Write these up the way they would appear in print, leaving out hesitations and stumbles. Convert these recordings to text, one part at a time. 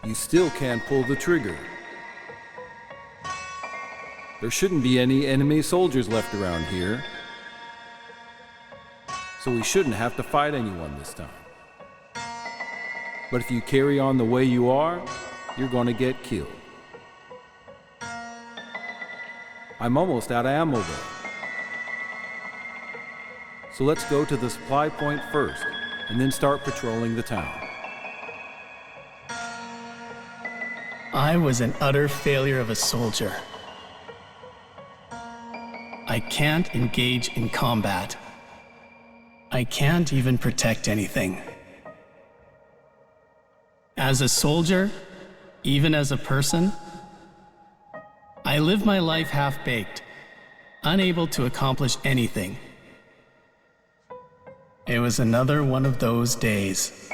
You still can't pull the trigger. There shouldn't be any enemy soldiers left around here, so we shouldn't have to fight anyone this time. But if you carry on the way you are, you're gonna get killed. I'm almost out of ammo though. So let's go to the supply point first, and then start patrolling the town. I was an utter failure of a soldier. I can't engage in combat. I can't even protect anything. As a soldier, even as a person, I live my life half-baked, unable to accomplish anything. It was another one of those days.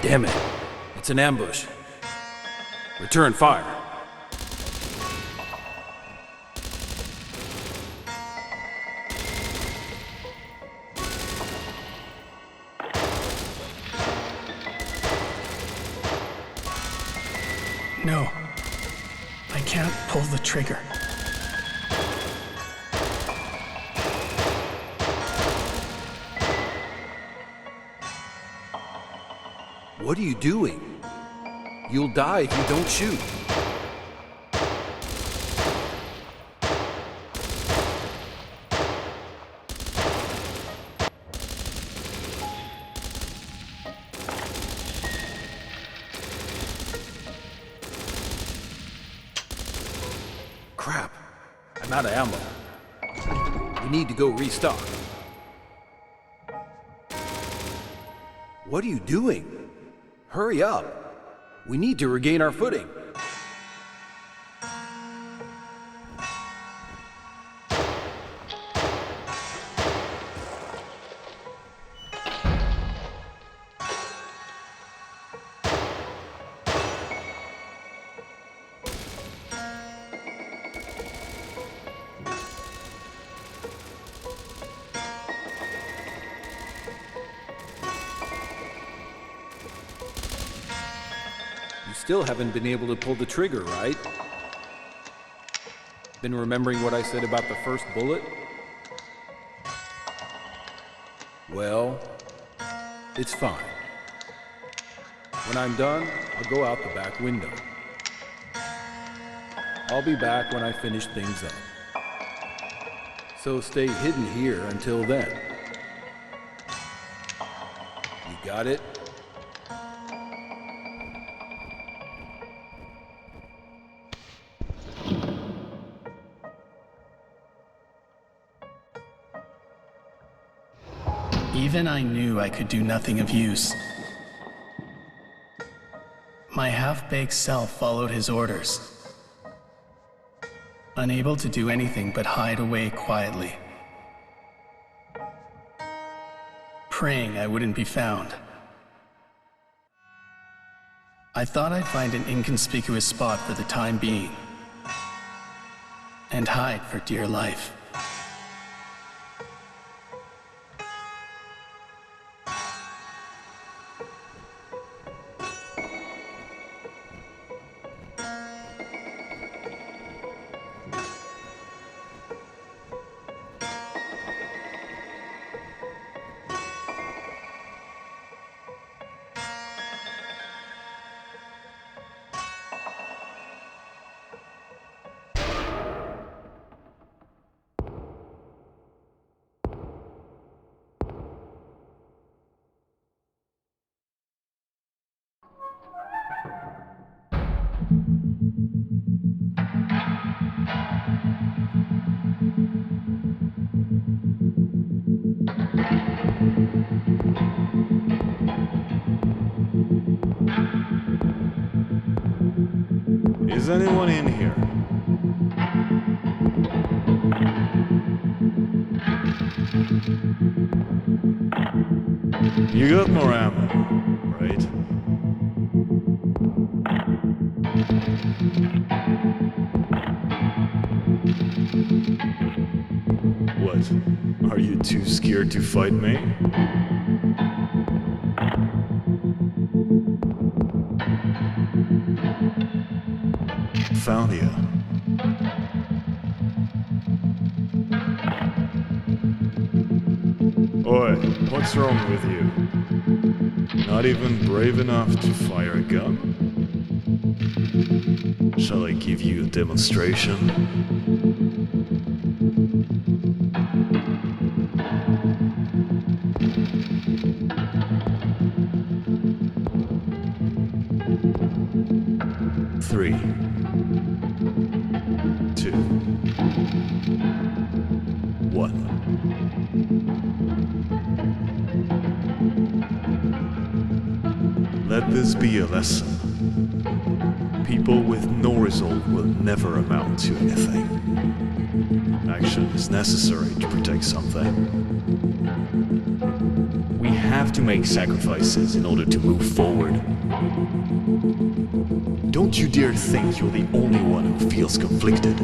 Damn it, it's an ambush. Return fire. No, I can't pull the trigger. What are you doing? You'll die if you don't shoot. Crap, I'm out of ammo. We need to go restock. What are you doing? Hurry up! We need to regain our footing. Still haven't been able to pull the trigger, right? Been remembering what I said about the first bullet? Well, it's fine. When I'm done, I'll go out the back window. I'll be back when I finish things up. So stay hidden here until then. You got it? Even I knew I could do nothing of use. My half-baked self followed his orders, unable to do anything but hide away quietly, praying I wouldn't be found. I thought I'd find an inconspicuous spot for the time being, and hide for dear life. Is anyone in here? You got more ammo, right? What? Are you too scared to fight me? Found you. Oi, what's wrong with you? Not even brave enough to fire a gun? Shall I give you a demonstration? Three, 2, 1. Let this be a lesson. People with no resolve will never amount to anything. Action is necessary to protect something. We have to make sacrifices in order to move forward. Don't you dare think you're the only one who feels conflicted.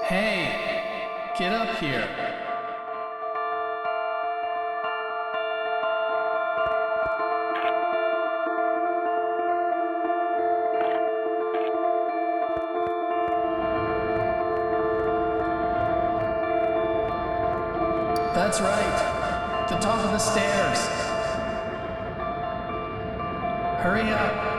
Hey, get up here. That's right. The top of the stairs. Hurry up.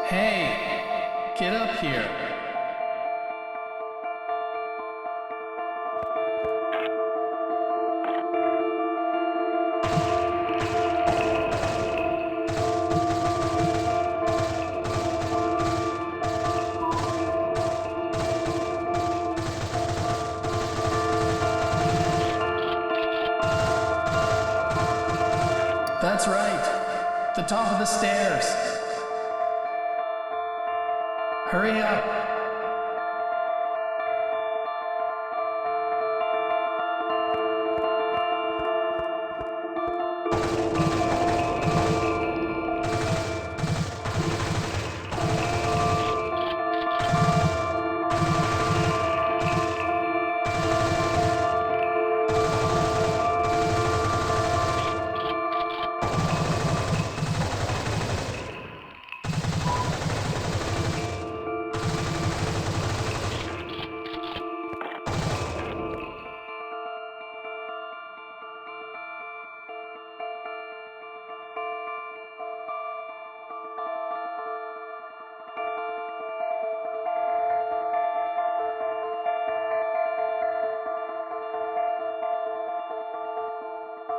Hey, get up here. That's right. The top of the stairs. Hurry up.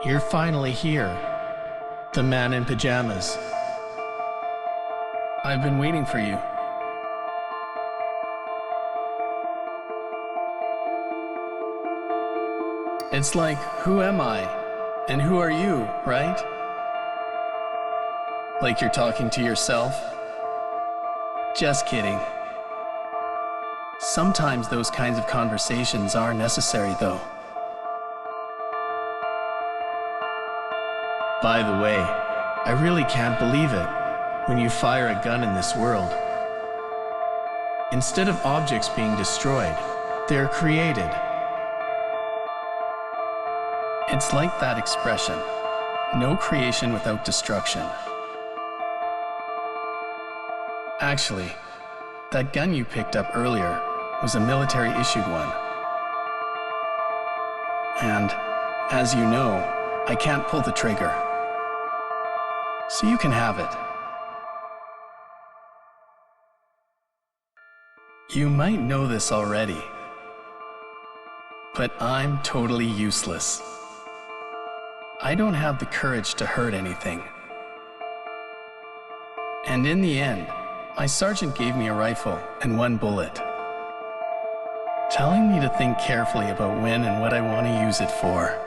You're finally here. The man in pajamas. I've been waiting for you. It's like, who am I? And who are you, right? Like you're talking to yourself? Just kidding. Sometimes those kinds of conversations are necessary, though. By the way, I really can't believe it when you fire a gun in this world. Instead of objects being destroyed, they're created. It's like that expression, no creation without destruction. Actually, that gun you picked up earlier was a military-issued one. And, as you know, I can't pull the trigger. So you can have it. You might know this already, but I'm totally useless. I don't have the courage to hurt anything. And in the end, my sergeant gave me a rifle and 1 bullet, telling me to think carefully about when and what I want to use it for.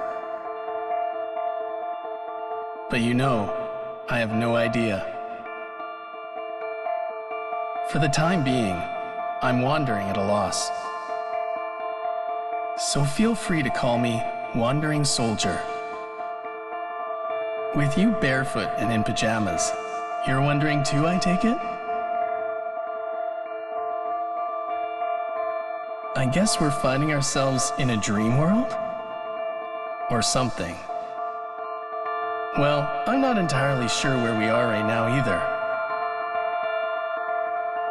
But you know, I have no idea. For the time being, I'm wandering at a loss. So feel free to call me Wandering Soldier. With you barefoot and in pajamas, you're wondering too, I take it? I guess we're finding ourselves in a dream world? Or something. Well, I'm not entirely sure where we are right now either.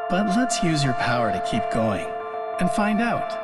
But let's use your power to keep going and find out.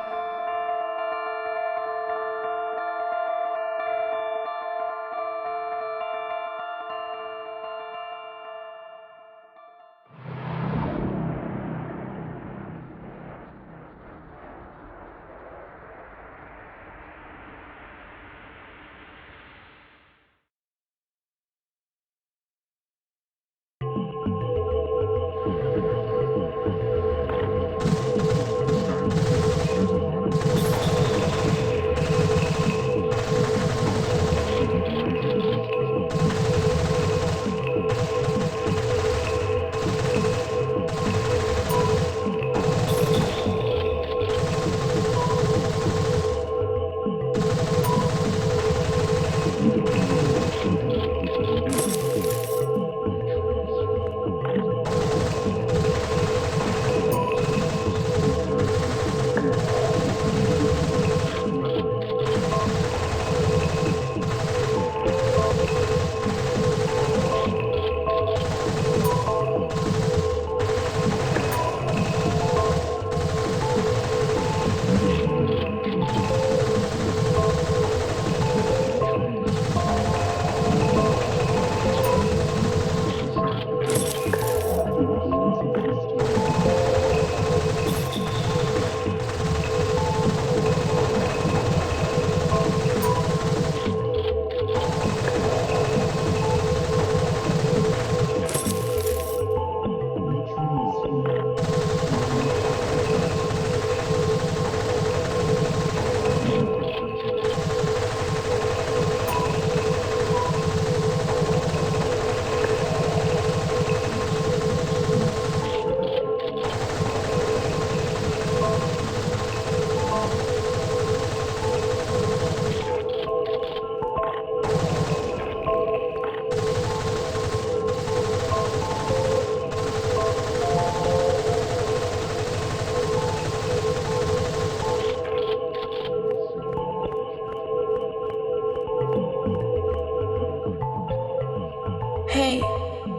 Hey,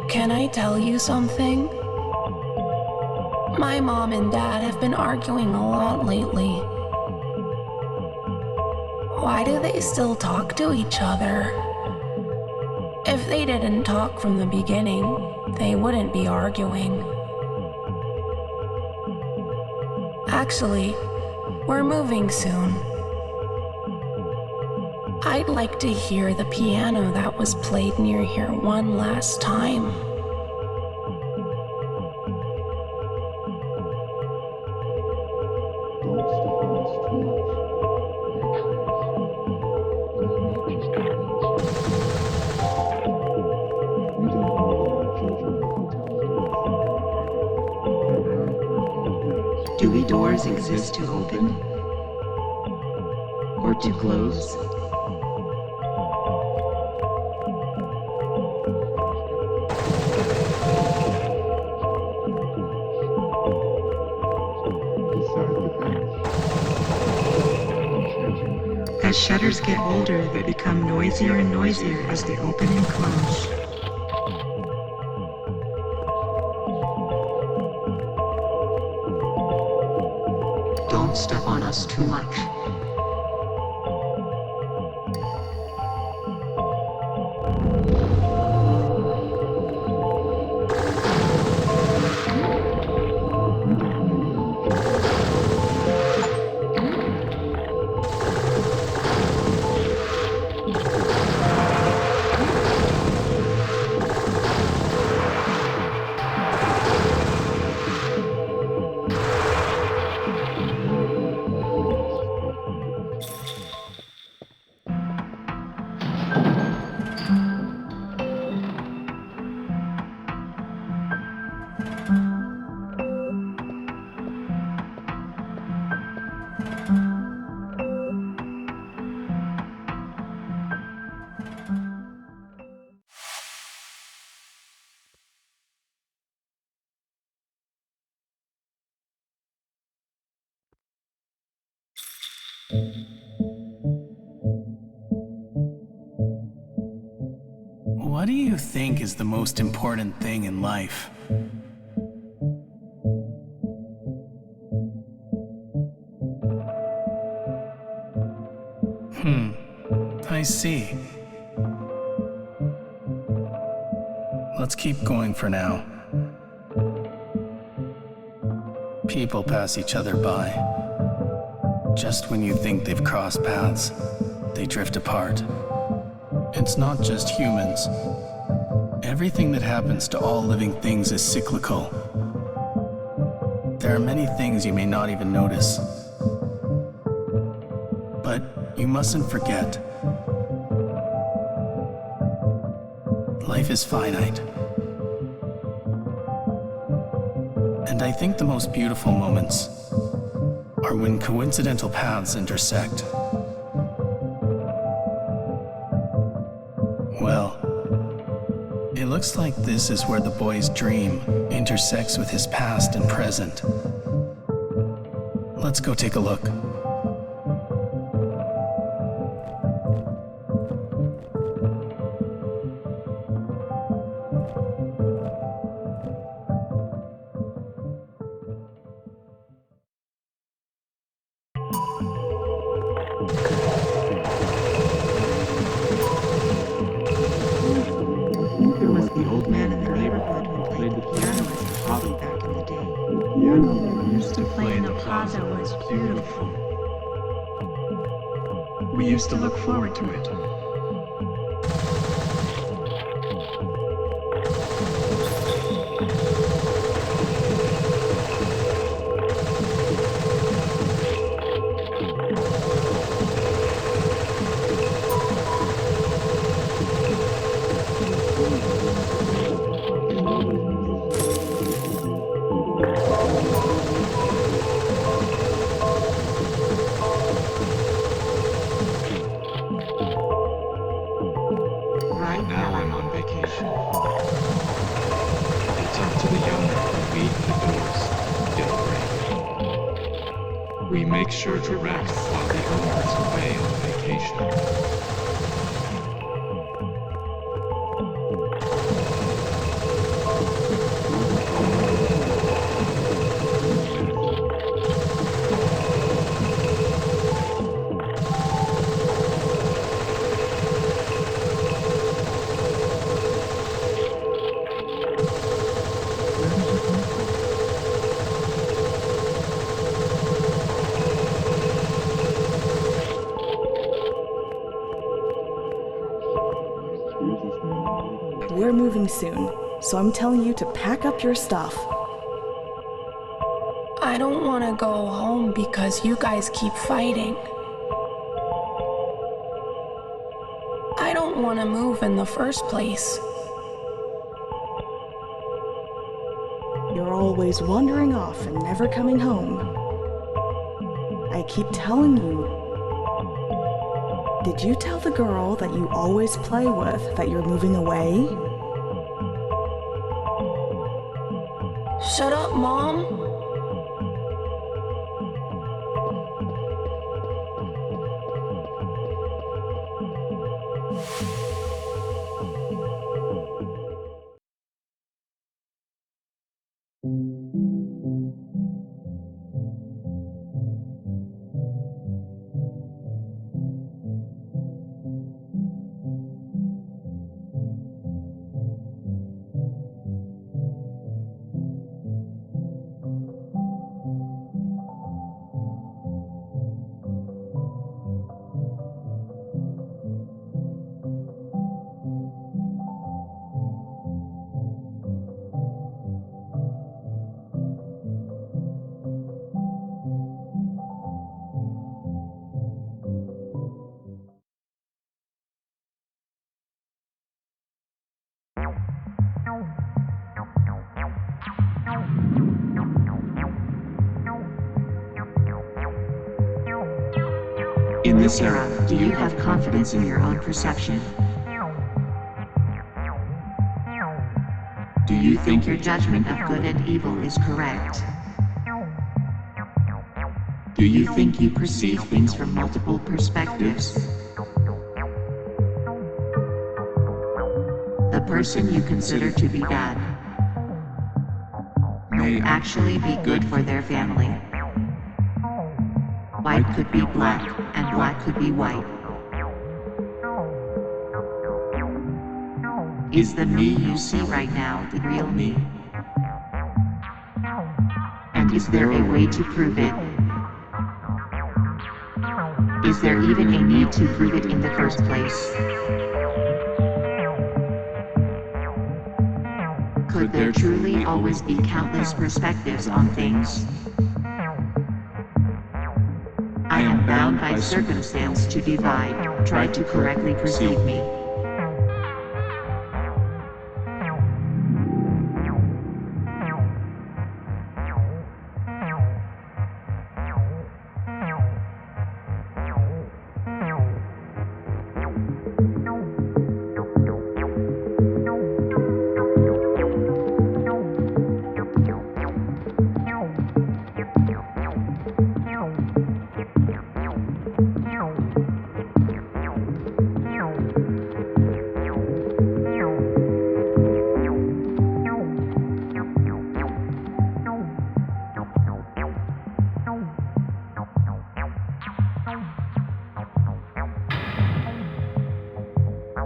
can I tell you something? My mom and dad have been arguing a lot lately. Why do they still talk to each other? If they didn't talk from the beginning, they wouldn't be arguing. Actually, we're moving soon. I'd like to hear the piano that was played near here one last time. Do we doors exist to open or to close? As shutters get older, they become noisier and noisier as they open and close. Don't step on us too much. What do you think is the most important thing in life? I see. Let's keep going for now. People pass each other by. Just when you think they've crossed paths, they drift apart. It's not just humans. Everything that happens to all living things is cyclical. There are many things you may not even notice. But you mustn't forget. Life is finite. And I think the most beautiful moments are when coincidental paths intersect. Well, it looks like this is where the boy's dream intersects with his past and present. Let's go take a look. We used to look forward to it. We make sure to rest while the owner's away on vacation. we're moving soon, so I'm telling you to pack up your stuff. I don't want to go home because you guys keep fighting. I don't want to move in the first place. You're always wandering off and never coming home. I keep telling you. Did you tell the girl that you always play with that you're moving away? Shut up, Mom. In this era, do you have confidence in your own perception? Do you think your judgment of good and evil is correct? Do you think you perceive things from multiple perspectives? The person you consider to be bad may actually be good for their family. White could be black, and black could be white. Is the me you see right now the real me? And is there a way to prove it? Is there even a need to prove it in the first place? Could there truly always be countless perspectives on things? I am bound by circumstance to divide, try to correctly perceive me.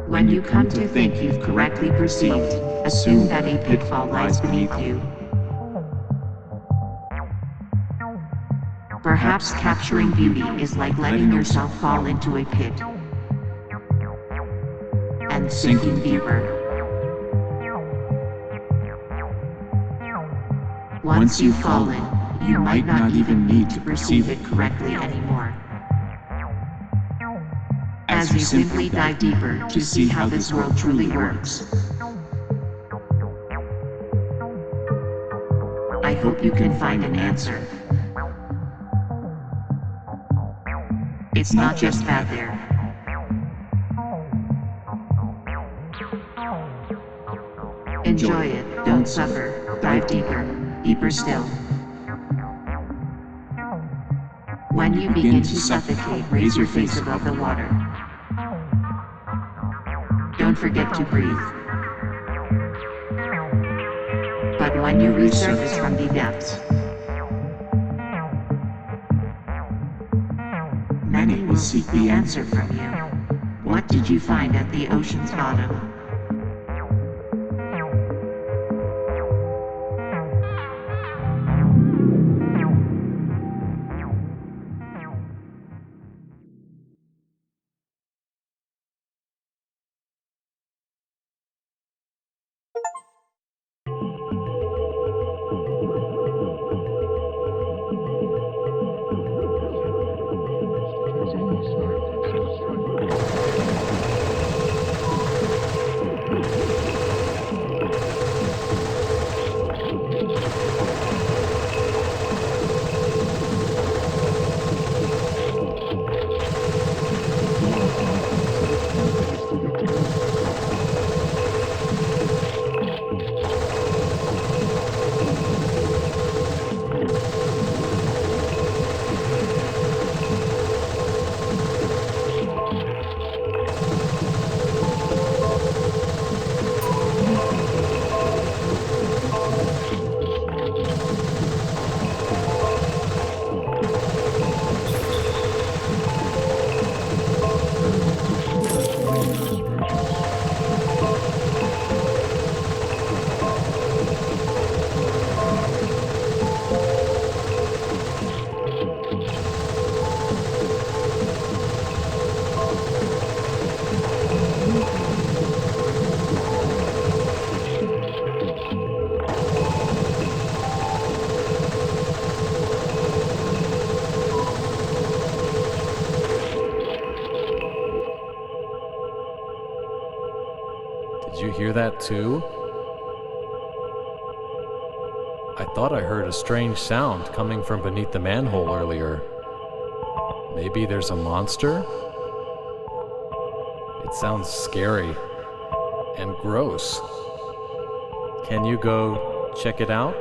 When you come to think you've correctly perceived, assume that a pitfall lies beneath you. Perhaps capturing beauty is like letting yourself fall into a pit and sinking deeper. Once you've fallen, you might not even need to perceive it correctly anymore, as you simply dive deeper to see how this world truly works. I hope you can find an answer. It's not just bad there. Enjoy it, don't suffer, dive deeper, deeper still. When you begin to suffocate, raise your face above the water. Don't forget to breathe. But when you resurface from the depths, many will seek the answer from you. What did you find at the ocean's bottom? Did you hear that too? I thought I heard a strange sound coming from beneath the manhole earlier. Maybe there's a monster? It sounds scary and gross. Can you go check it out?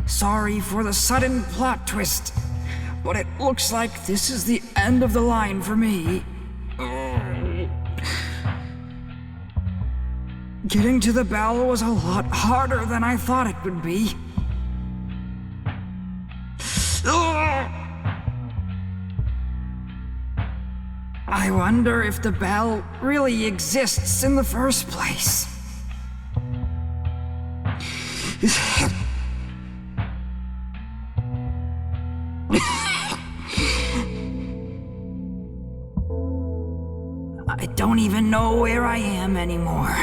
Sorry for the sudden plot twist, but it looks like this is the end of the line for me. Getting to the bell was a lot harder than I thought it would be. I wonder if the bell really exists in the first place. I don't even know where I am anymore.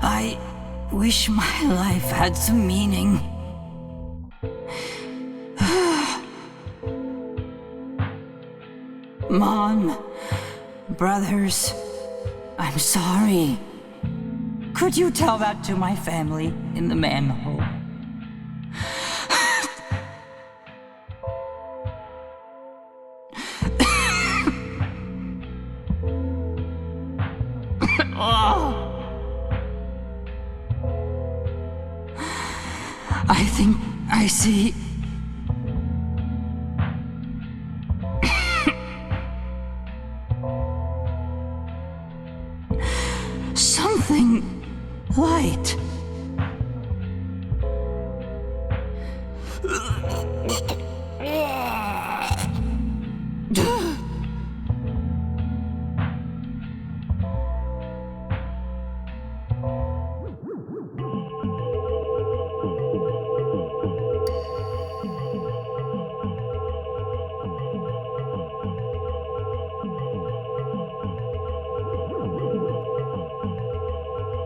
I wish my life had some meaning. Mom, brothers, I'm sorry. Could you tell that to my family in the manhole? I think I see. Something light.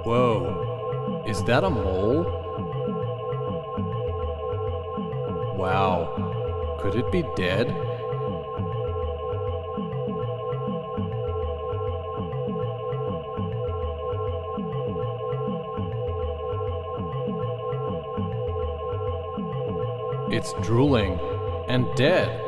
Whoa, is that a mole? Wow, could it be dead? It's drooling and dead.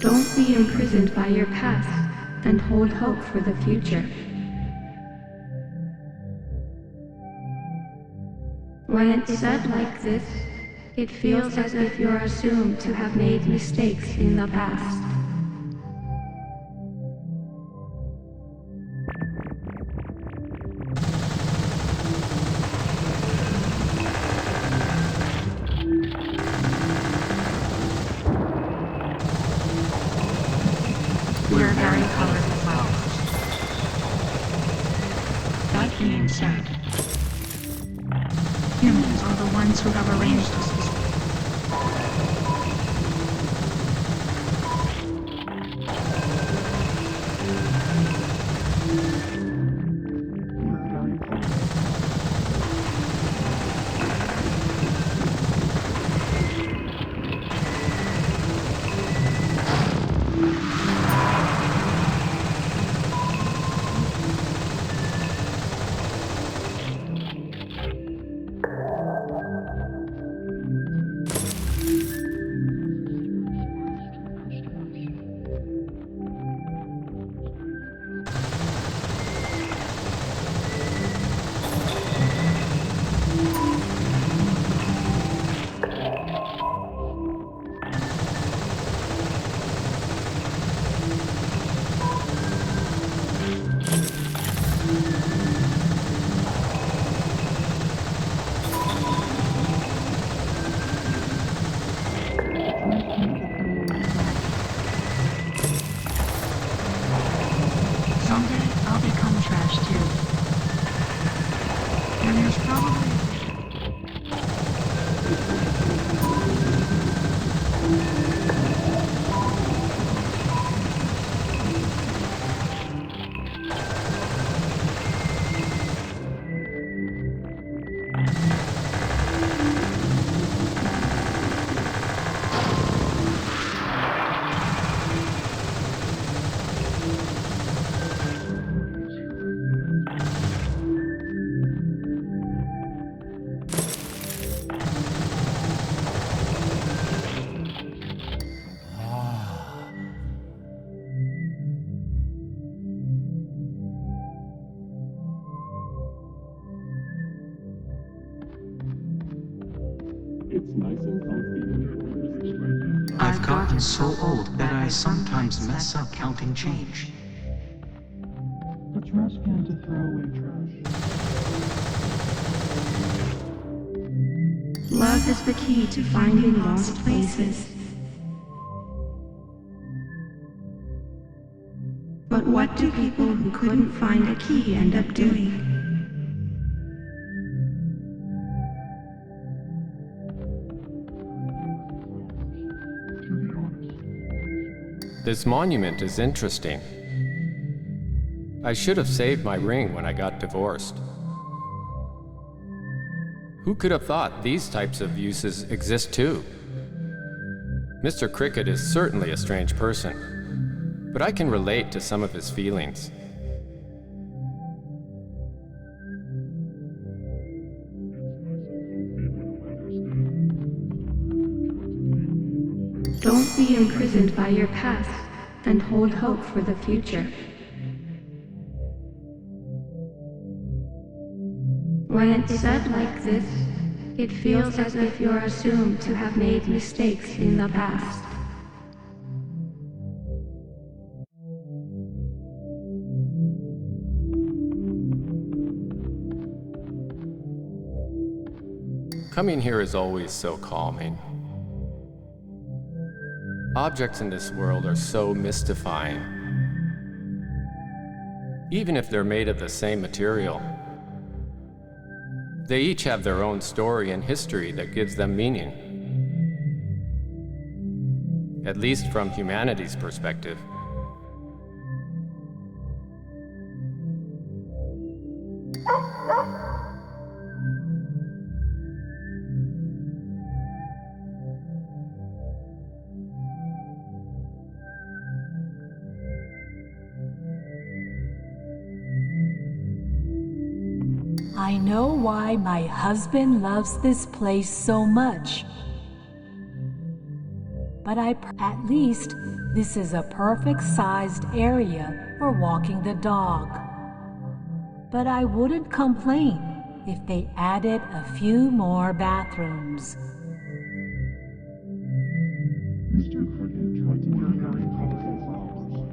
Don't be imprisoned by your past, and hold hope for the future. When it's said like this, it feels as if you're assumed to have made mistakes in the past. We're very colorful flowers. That being said, humans are the ones who have arranged us this way. I've gotten so old that I sometimes mess up counting change. A trash can to throw away trash. Love is the key to finding lost places. But what do people who couldn't find a key end up doing? This monument is interesting. I should have saved my ring when I got divorced. Who could have thought these types of uses exist too? Mr. Cricket is certainly a strange person, but I can relate to some of his feelings. Don't be imprisoned by your past, and hold hope for the future. When it's said like this, it feels as if you're assumed to have made mistakes in the past. Coming here is always so calming. Objects in this world are so mystifying. Even if they're made of the same material, they each have their own story and history that gives them meaning. At least from humanity's perspective. I know why my husband loves this place so much. But at least this is a perfect-sized area for walking the dog. But I wouldn't complain if they added a few more bathrooms. Mr. Cricket tried to get very colorful flowers.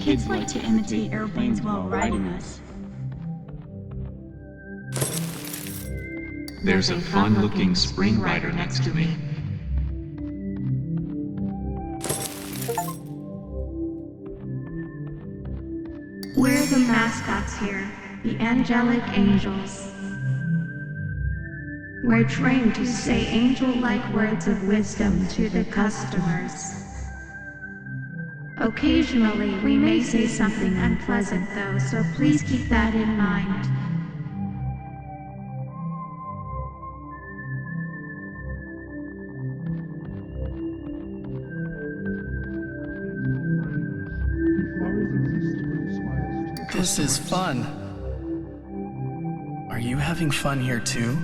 Kids like to imitate airplanes while riding us. There's a fun-looking spring rider next to me. We're the mascots here, the angelic angels. We're trained to say angel-like words of wisdom to the customers. Occasionally, we may say something unpleasant though, so please keep that in mind. This is fun. Are you having fun here too?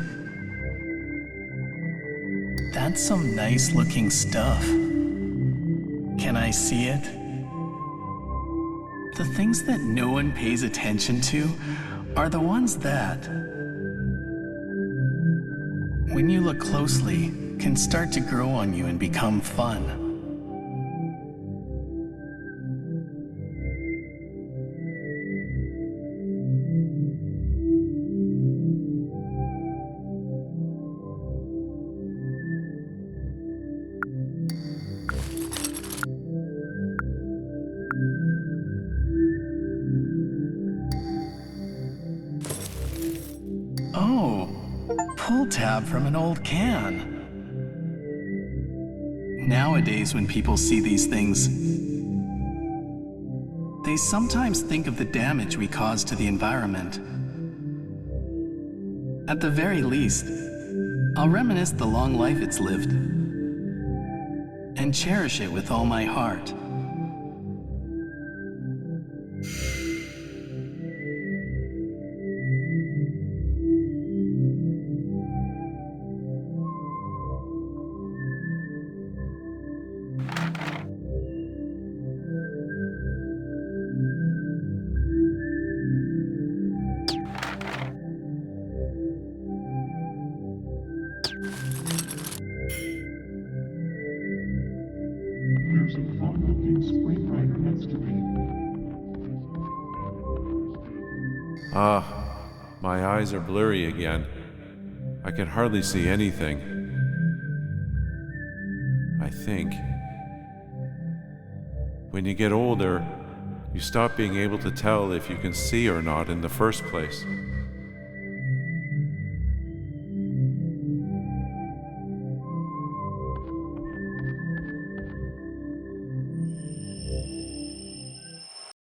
That's some nice looking stuff. Can I see it? The things that no one pays attention to are the ones that, when you look closely, can start to grow on you and become fun. Oh, pull tab from an old can. Nowadays, when people see these things, they sometimes think of the damage we cause to the environment. At the very least, I'll reminisce the long life it's lived and cherish it with all my heart. There's a fun-looking spring rider next to me. Ah, my eyes are blurry again. I can hardly see anything. I think. When you get older, you stop being able to tell if you can see or not in the first place.